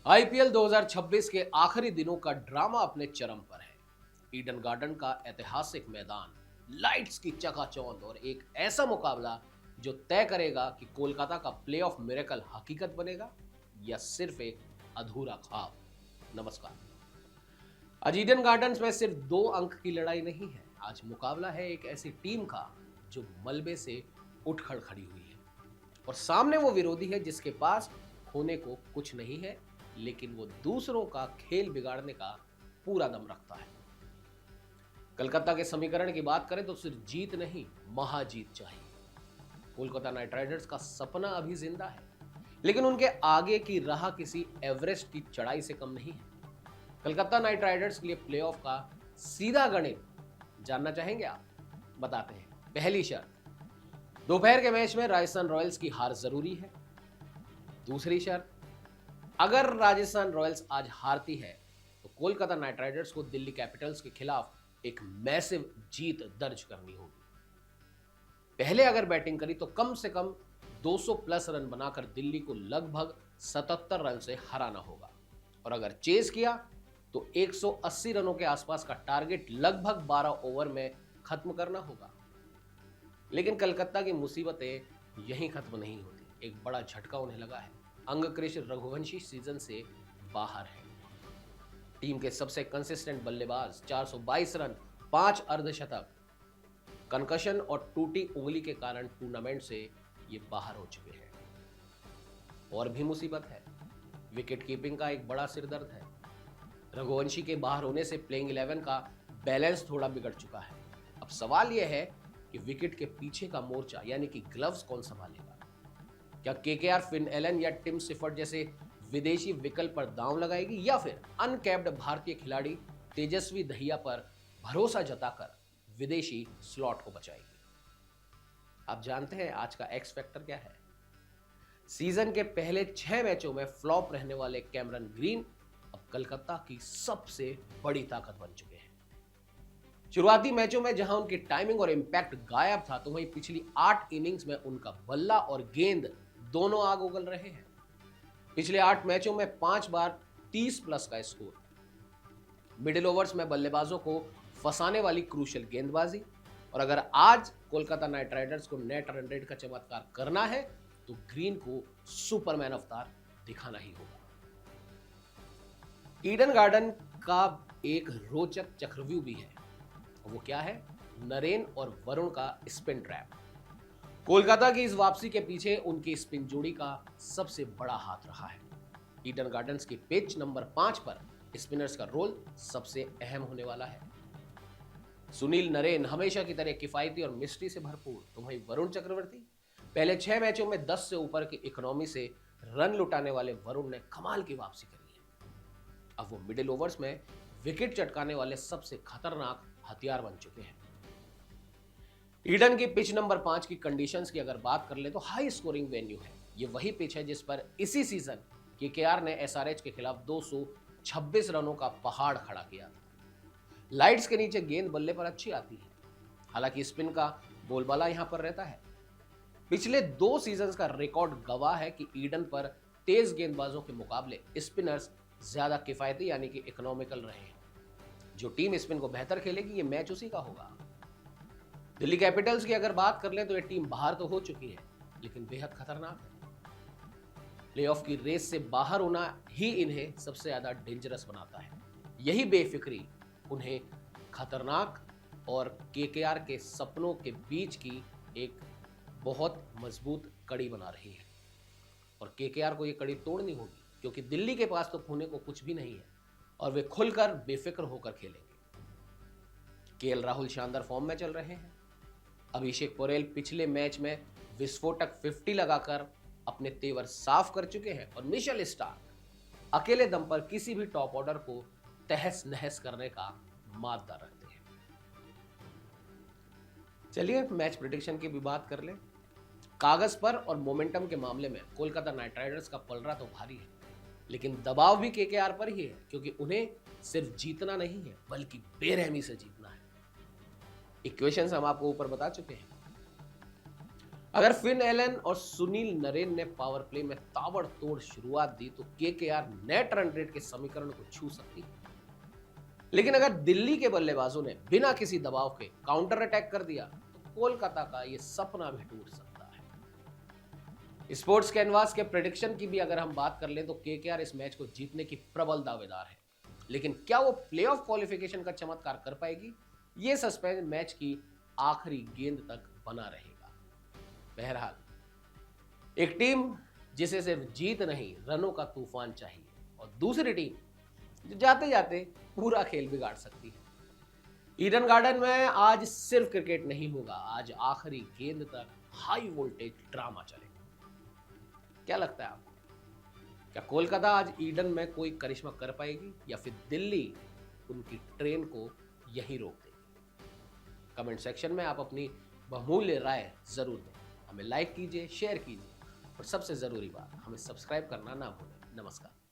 IPL 2026 के आखिरी दिनों का ड्रामा अपने चरम पर है। ईडन गार्डन का ऐतिहासिक मैदान, लाइट्स की चकाचौंध और एक ऐसा मुकाबला जो तय करेगा कि कोलकाता का प्लेऑफ मिरेकल हकीकत बनेगा या सिर्फ एक अधूरा ख्वाब। नमस्कार। आज ईडन गार्डन्स में सिर्फ 2 अंक की लड़ाई नहीं है। आज मुकाबला है एक ऐसी टीम का जो मलबे से उठ खड़ खड़ी हुई है और सामने वो विरोधी है जिसके पास खोने को कुछ नहीं है, लेकिन वो दूसरों का खेल बिगाड़ने का पूरा दम रखता है। कलकत्ता के समीकरण की बात करें तो सिर्फ जीत नहीं, महाजीत चाहिए। कोलकाता नाइट राइडर्स का सपना अभी जिंदा है, लेकिन उनके आगे की राह किसी एवरेस्ट की चढ़ाई से कम नहीं है। कलकत्ता नाइट राइडर्स के लिए प्लेऑफ का सीधा गणित जानना चाहेंगे आप? बताते हैं। पहली शर्त, दोपहर के मैच में राजस्थान रॉयल्स की हार जरूरी है। दूसरी शर्त, अगर राजस्थान रॉयल्स आज हारती है तो कोलकाता नाइट राइडर्स को दिल्ली कैपिटल्स के खिलाफ एक मैसिव जीत दर्ज करनी होगी। पहले अगर बैटिंग करी तो कम से कम 200 प्लस रन बनाकर दिल्ली को लगभग 77 रन से हराना होगा और अगर चेस किया तो 180 रनों के आसपास का टारगेट लगभग 12 ओवर में खत्म करना होगा। लेकिन कलकत्ता की मुसीबतें यहीं खत्म नहीं होती। एक बड़ा झटका उन्हें लगा है। अंगक्रिश रघुवंशी सीजन से बाहर है। टीम के सबसे कंसिस्टेंट बल्लेबाज 422 रन, 5 अर्धशतक, कंकशन और टूटी उंगली के कारण टूर्नामेंट से ये बाहर हो चुके हैं। और भी मुसीबत है, विकेट कीपिंग का एक बड़ा सिरदर्द है। रघुवंशी के बाहर होने से प्लेइंग 11 का बैलेंस थोड़ा बिगड़ चुका है। अब सवाल यह है कि विकेट के पीछे का मोर्चा यानी कि ग्लव्स कौन संभालेगा? क्या केकेआर फिन एलन या टिम सिफर्ट जैसे विदेशी विकल्प पर दांव लगाएगी या फिर अनकैप्ड भारतीय खिलाड़ी तेजस्वी दहिया पर भरोसा जताकर विदेशी स्लॉट को बचाएगी? आप जानते हैं आज का एक्स फैक्टर क्या है? सीजन के पहले 6 मैचों में फ्लॉप रहने वाले कैमरन ग्रीन अब कलकत्ता की सबसे बड़ी ताकत बन चुके हैं। शुरुआती मैचों में जहां उनकी टाइमिंग और इंपैक्ट गायब था, तो वहीं पिछली 8 इनिंग्स में उनका बल्ला और गेंद दोनों आग उगल रहे हैं। पिछले 8 मैचों में 5 बार 30 प्लस का स्कोर, मिडिल ओवर्स में बल्लेबाजों को फंसाने वाली क्रूशियल गेंदबाजी, और अगर आज कोलकाता नाइट राइडर्स को नेट रन रेट का चमत्कार करना है तो ग्रीन को सुपरमैन अवतार दिखाना ही होगा। ईडन गार्डन का एक रोचक चक्रव्यूह भी है, वो क्या है? नरेन और वरुण का स्पिन ट्रैप। कोलकाता की इस वापसी के पीछे उनकी स्पिन जोड़ी का सबसे बड़ा हाथ रहा है। ईडन गार्डन्स की पिच नंबर 5 पर स्पिनर्स का रोल सबसे अहम होने वाला है। सुनील नरेन हमेशा की तरह किफायती और मिस्ट्री से भरपूर, तो वहीं वरुण चक्रवर्ती पहले 6 मैचों में 10 से ऊपर की इकोनॉमी से रन लुटाने वाले वरुण ने कमाल की वापसी करी है। अब वो मिडिल ओवर्स में विकेट चटकाने वाले सबसे खतरनाक हथियार बन चुके हैं। ईडन की पिच नंबर 5 की कंडीशंस की अगर बात कर ले तो हाई स्कोरिंग वेन्यू है। ये वही पिच है जिस पर इसी सीजन केकेआर ने एसआरएच के खिलाफ 226 रनों का पहाड़ खड़ा किया था। लाइट्स के नीचे गेंद बल्ले पर अच्छी आती है, हालांकि स्पिन का बोलबाला यहां पर रहता है। पिछले 2 सीजन्स का रिकॉर्ड गवाह है कि ईडन पर तेज गेंदबाजों के मुकाबले स्पिनर्स ज्यादा किफायती यानी कि इकोनॉमिकल रहे हैं। जो टीम स्पिन को बेहतर खेलेगी ये मैच उसी का होगा। दिल्ली कैपिटल्स की अगर बात कर ले तो ये टीम बाहर तो हो चुकी है, लेकिन बेहद खतरनाक है। प्लेऑफ की रेस से बाहर होना ही इन्हें सबसे ज्यादा डेंजरस बनाता है। यही बेफिक्री उन्हें खतरनाक और केकेआर के सपनों के बीच की एक बहुत मजबूत कड़ी बना रही है। और केकेआर को ये कड़ी तोड़नी होगी, क्योंकि दिल्ली के पास तो खोने को कुछ भी नहीं है और वे खुलकर बेफिक्र होकर खेलेंगे। केएल राहुल शानदार फॉर्म में चल रहे हैं। अभिषेक पोरेल पिछले मैच में विस्फोटक 50 लगाकर अपने तेवर साफ कर चुके हैं और मिशेल स्टार्क अकेले दम पर किसी भी टॉप ऑर्डर को तहस नहस करने का मादा रखते हैं। चलिए मैच प्रेडिक्शन की भी बात कर ले। कागज पर और मोमेंटम के मामले में कोलकाता नाइट राइडर्स का पलड़ा तो भारी है, लेकिन दबाव भी केकेआर पर ही है, क्योंकि उन्हें सिर्फ जीतना नहीं है बल्कि बेरहमी से जीतना है। इक्वेशंस हम आपको ऊपर बता चुके हैं। अगर फिन एलन और सुनील नरेन ने पावर प्ले में ताबड़तोड़ शुरुआत दी तो केकेआर नेट रन रेट के समीकरण को छू सकती है। लेकिन अगर दिल्ली के बल्लेबाजों ने बिना किसी दबाव के काउंटर अटैक कर दिया तो कोलकाता का यह सपना भी टूट सकता है। स्पोर्ट्स कैनवास के प्रेडिक्शन की भी अगर हम बात कर लें तो केकेआर इस मैच को जीतने की प्रबल दावेदार है, लेकिन क्या वो प्लेऑफ क्वालिफिकेशन का चमत्कार कर पाएगी, ये सस्पेंस मैच की आखिरी गेंद तक बना रहेगा। बहरहाल एक टीम जिसे सिर्फ जीत नहीं रनों का तूफान चाहिए, और दूसरी टीम जो जाते जाते पूरा खेल बिगाड़ सकती है। ईडन गार्डन में आज सिर्फ क्रिकेट नहीं होगा, आज आखिरी गेंद तक हाई वोल्टेज ड्रामा चलेगा। क्या लगता है आपको, क्या कोलकाता आज ईडन में कोई करिश्मा कर पाएगी या फिर दिल्ली उनकी ट्रेन को यहीं रोक देगी? कमेंट सेक्शन में आप अपनी बहुमूल्य राय जरूर दें। हमें लाइक कीजिए, शेयर कीजिए और सबसे जरूरी बात, हमें सब्सक्राइब करना ना भूलें। नमस्कार।